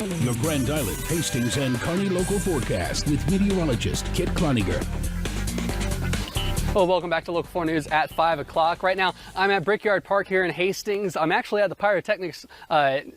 Your Grand Island, Hastings, and Kearney local forecast with meteorologist Kit Cloninger. Well, welcome back to Local 4 News at 5 o'clock. Right now, I'm at Brickyard Park here in Hastings. I'm actually at the pyrotechnics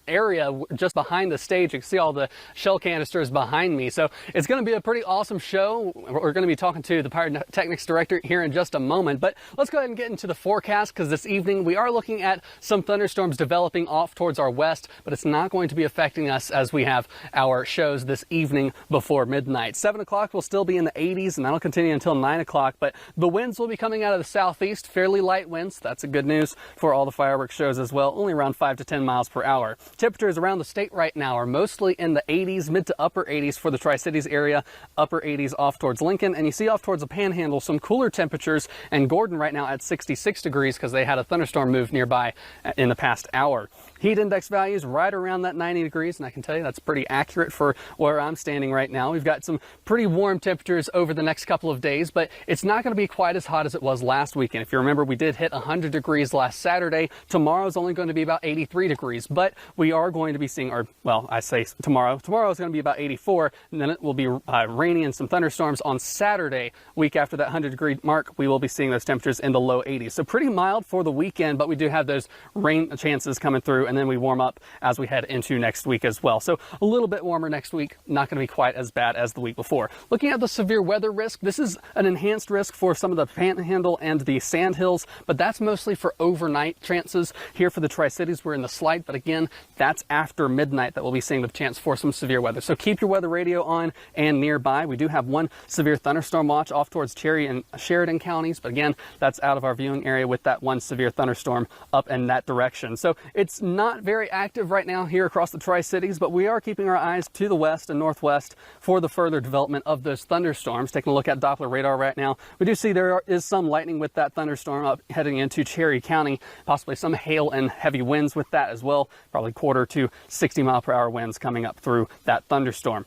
area just behind the stage. You can see all the shell canisters behind me. So it's going to be a pretty awesome show. We're going to be talking to the pyrotechnics director here in just a moment. But let's go ahead and get into the forecast, because this evening we are looking at some thunderstorms developing off towards our west, but it's not going to be affecting us as we have our shows this evening before midnight. 7 o'clock will still be in the 80s, and that'll continue until 9 o'clock. But the winds will be coming out of the southeast, fairly light winds. That's a good news for all the fireworks shows as well, only around 5 to 10 miles per hour. Temperatures around the state right now are mostly in the 80s, mid to upper 80s for the Tri-Cities area, upper 80s off towards Lincoln, and you see off towards the Panhandle some cooler temperatures, and Gordon right now at 66 degrees because they had a thunderstorm move nearby in the past hour. Heat index values right around that 90 degrees, and I can tell you that's pretty accurate for where I'm standing right now. We've got some pretty warm temperatures over the next couple of days, but it's not going to be quite as hot as it was last weekend. If you remember, we did hit 100 degrees last Saturday. Tomorrow's only going to be about 83 degrees, but we are going to be seeing, or well, I say tomorrow. Tomorrow is going to be about 84, and then it will be rainy and some thunderstorms on Saturday. Week after that 100-degree mark, we will be seeing those temperatures in the low 80s. So pretty mild for the weekend, but we do have those rain chances coming through, and then we warm up as we head into next week as well. So a little bit warmer next week, not going to be quite as bad as the week before. Looking at the severe weather risk, this is an enhanced risk for some of the Panhandle and the Sand Hills, but that's mostly for overnight chances. Here for the Tri-Cities, we're in the slight, but again, that's after midnight that we'll be seeing the chance for some severe weather. So keep your weather radio on and nearby. We do have one severe thunderstorm watch off towards Cherry and Sheridan counties, but again, that's out of our viewing area with that one severe thunderstorm up in that direction. So it's not very active right now here across the Tri-Cities, but we are keeping our eyes to the west and northwest for the further development of those thunderstorms. Taking a look at Doppler radar right now, we do see there is some lightning with that thunderstorm up heading into Cherry County, possibly some hail and heavy winds with that as well, probably quarter to 60-mile-per-hour winds coming up through that thunderstorm.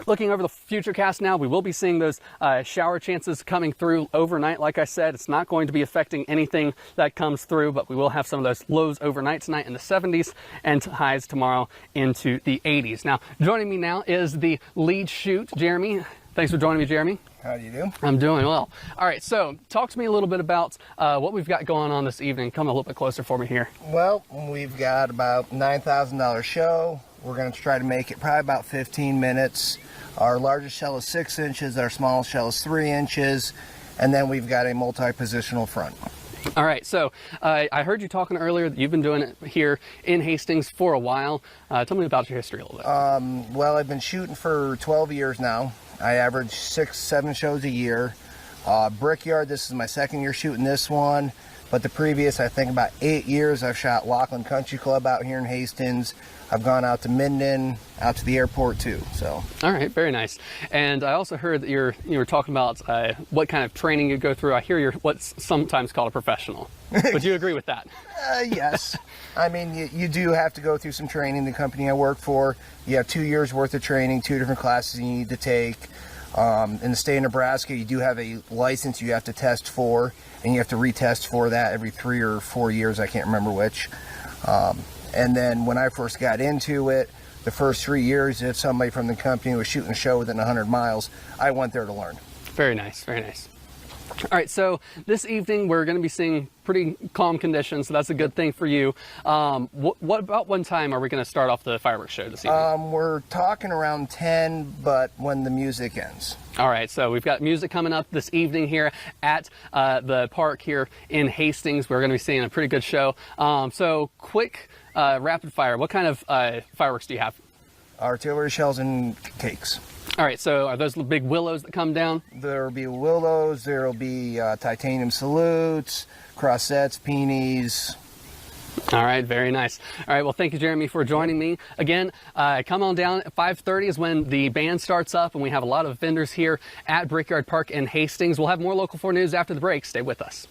Looking over the futurecast now, we will be seeing those shower chances coming through overnight. Like I said, it's not going to be affecting anything that comes through, but we will have some of those lows overnight tonight in the 70s and highs tomorrow into the 80s. Now, joining me now is the lead chute, Jeremy. Thanks for joining me, Jeremy. How do you do? I'm doing well. All right, so talk to me a little bit about what we've got going on this evening. Come a little bit closer for me here. Well, we've got about $9,000 show. We're going to try to make it probably about 15 minutes. Our largest shell is 6 inches, our smallest shell is 3 inches, and then we've got a multi-positional front. All right, so I heard you talking earlier that you've been doing it here in Hastings for a while. Tell me about your history a little bit. Well, I've been shooting for 12 years now. I average 6-7 shows a year. Brickyard, this is my second year shooting this one, but the previous, I think about 8 years, I've shot Laughlin Country Club out here in Hastings. I've gone out to Minden, out to the airport too. So. All right, very nice. And I also heard that you were talking about what kind of training you go through. I hear you're what's sometimes called a professional. Would you agree with that? Yes. I mean, you do have to go through some training. The company I work for, you have 2 years worth of training, 2 different classes you need to take. In the state of Nebraska, you do have a license you have to test for, and you have to retest for that every 3 or 4 years. I can't remember which. And then when I first got into it, the first 3 years, if somebody from the company was shooting a show within 100 miles, I went there to learn. Very nice, very nice. All right, so this evening we're going to be seeing pretty calm conditions, so that's a good thing for you. What about what time are we going to start off the fireworks show this evening? We're talking around 10, but when the music ends. All right, so we've got music coming up this evening here at the park here in Hastings. We're going to be seeing a pretty good show. So quick rapid fire, what kind of fireworks do you have? Artillery shells and cakes. All right, so are those the big willows that come down? There'll be willows, there'll be titanium salutes, crossettes, peonies. All right, very nice. All right, well, thank you, Jeremy, for joining me. Again, come on down at 5:30 is when the band starts up, and we have a lot of vendors here at Brickyard Park in Hastings. We'll have more Local 4 news after the break. Stay with us.